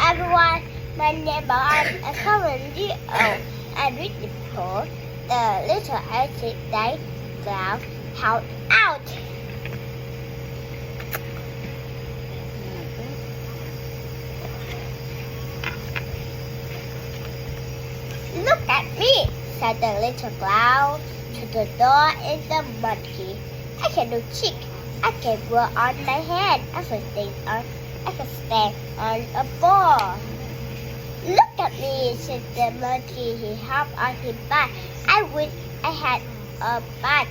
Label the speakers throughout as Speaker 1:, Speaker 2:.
Speaker 1: everyone, my name is I'm currently old and read the poem, The Little Arctic Day Cloud Held Out. Look at me, said the little cloud to the door in the monkey. I can do chick, I can roll on my head, I can stand on a ball. Look at me, said the monkey. He hopped on his back. I wish I had a bite.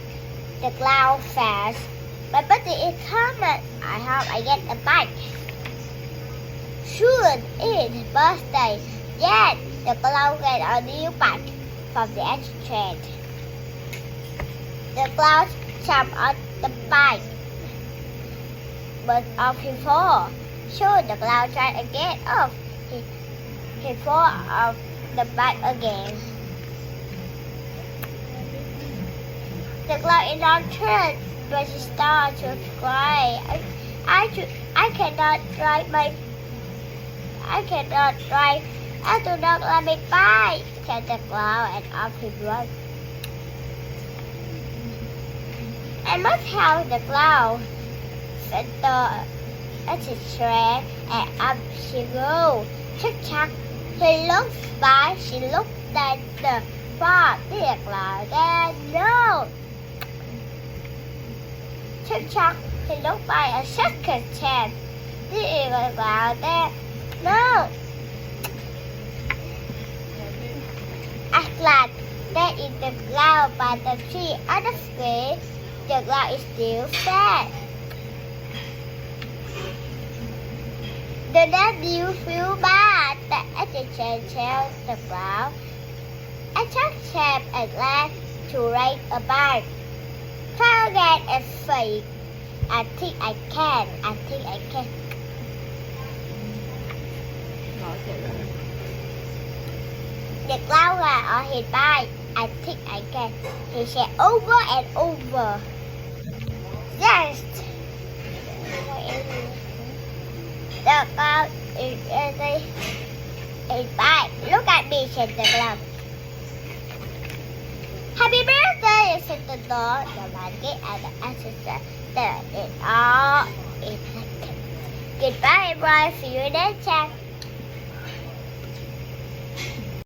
Speaker 1: The cloud fast. My birthday is coming. I hope I get a bite. Soon it's birthday. Yes, the cloud get a new bite from the train. The cloud jumped on the bike, but off he fall. So the cloud tried again. Off he fall off the bike again. The cloud is not turned, but she started to cry. I cannot drive. I do not let me buy, said the cloud, and off he run. I must help the cloud, said the train, and up she goes. Chuck, he looked by, she looked at the fog, the cloud, and no. Chuck, he looked by a second chance, the cloud, and no. At last, there is the cloud by the tree on the square. The cloud is still sad. Do not you feel bad? The assistant tells the cloud. I just have at last to write a bite. Try again and fail. I think I can. The cloud got on his bike. I think I can. He said over and over. Yes. The cloud is bike. Look at me, said the cloud. Happy birthday, said the dog, the monkey, and the assistant. There it all is. Goodbye, everyone. See you next time.